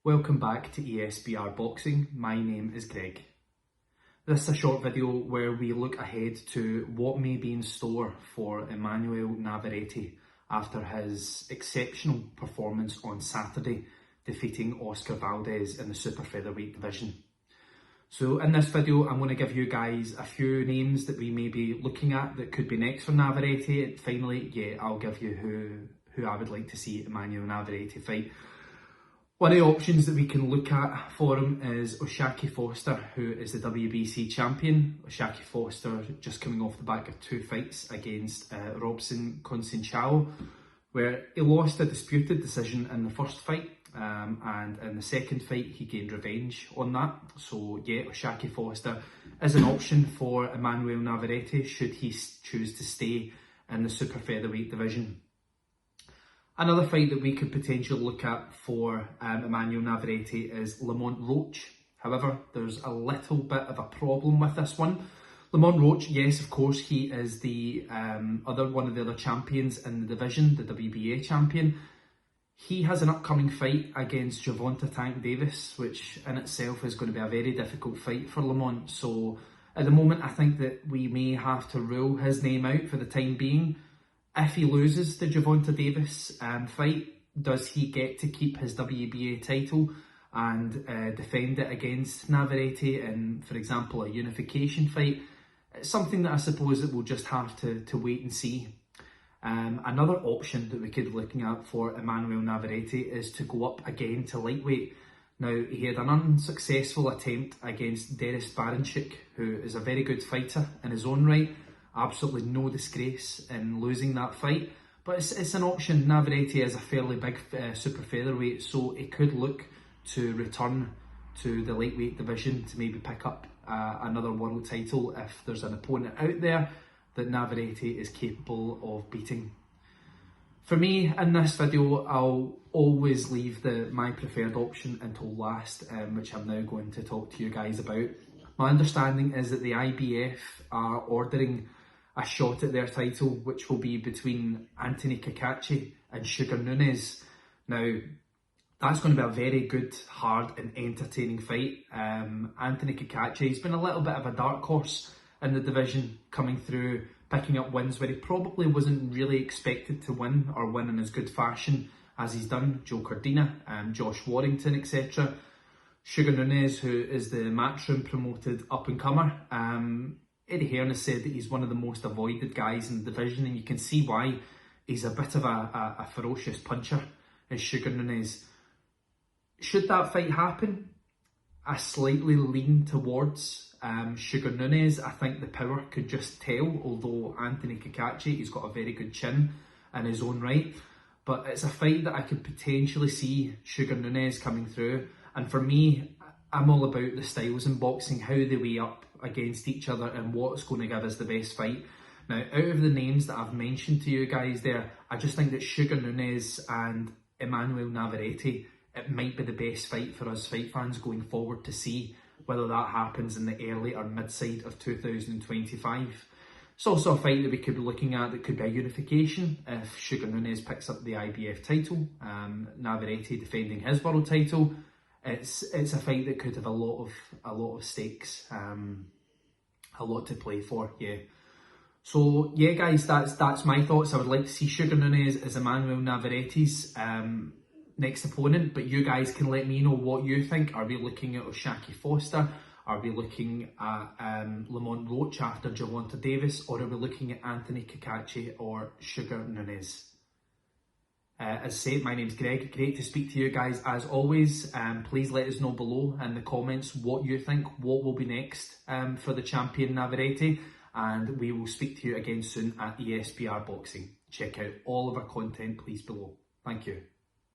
Welcome back to ESBR Boxing. My name is Greg. This is a short video where we look ahead to what may be in store for Emanuel Navarrete after his exceptional performance on Saturday, defeating Oscar Valdez in the super featherweight division. So in this video, I'm going to give you guys a few names that we may be looking at that could be next for Navarrete. And finally, I'll give you who I would like to see Emanuel Navarrete fight. One of the options that we can look at for him is Oshaki Foster, who is the WBC champion. Oshaki Foster just coming off the back of 2 fights against Robson Conceição, where he lost a disputed decision in the first fight, and in the second fight he gained revenge on that. So Oshaki Foster is an option for Emanuel Navarrete should he choose to stay in the super featherweight division. Another fight that we could potentially look at for Emanuel Navarrete is Lamont Roach. However, there's a little bit of a problem with this one. Lamont Roach, yes, of course, he is the one of the other champions in the division, the WBA champion. He has an upcoming fight against Gervonta Tank Davis, which in itself is going to be a very difficult fight for Lamont. So at the moment, I think that we may have to rule his name out for the time being. If he loses the Gervonta Davis fight, does he get to keep his WBA title and defend it against Navarrete in, for example, a unification fight? It's something that I suppose that we'll just have to wait and see. Another option that we could be looking at for Emanuel Navarrete is to go up again to lightweight. Now, he had an unsuccessful attempt against Denis Baranchik, who is a very good fighter in his own right. Absolutely no disgrace in losing that fight, but it's an option. Navarrete is a fairly big super featherweight, so it could look to return to the lightweight division to maybe pick up another world title if there's an opponent out there that Navarrete is capable of beating. For me, in this video, I'll always leave my preferred option until last, which I'm now going to talk to you guys about. My understanding is that the IBF are ordering a shot at their title, which will be between Anthony Cacace and Sugar Nunez. Now, that's going to be a very good, hard and entertaining fight. Anthony Cacace, he's been a little bit of a dark horse in the division, coming through, picking up wins where he probably wasn't really expected to win, or win in as good fashion as he's done. Joe Cordina, Josh Warrington, etc. Sugar Nunez, who is the Matchroom promoted up-and-comer. Eddie Hearn has said that he's one of the most avoided guys in the division, and you can see why. He's a bit of a ferocious puncher, is Sugar Nunez. Should that fight happen, I slightly lean towards Sugar Nunez. I think the power could just tell, although Anthony Cacace, he's got a very good chin in his own right. But it's a fight that I could potentially see Sugar Nunez coming through. And for me, I'm all about the styles in boxing, how they weigh up against each other and what's going to give us the best fight. Now, out of the names that I've mentioned to you guys there, I just think that Sugar Nunez and Emanuel Navarrete, it might be the best fight for us fight fans going forward to see whether that happens in the early or mid-side of 2025. It's also a fight that we could be looking at that could be a unification if Sugar Nunez picks up the IBF title, Navarrete defending his world title. It's a fight that could have a lot of stakes, a lot to play for, So guys, that's my thoughts. I would like to see Sugar Nunez as Emanuel Navarrete's next opponent, but you guys can let me know what you think. Are we looking at Oshaki Foster? Are we looking at Lamont Roach after Gervonta Davis? Or are we looking at Anthony Cacace or Sugar Nunez? As I say, my name's Greg. Great to speak to you guys as always. Please let us know below in the comments what you think, what will be next for the champion Navarrete, and we will speak to you again soon at ESBR Boxing. Check out all of our content, please, below. Thank you.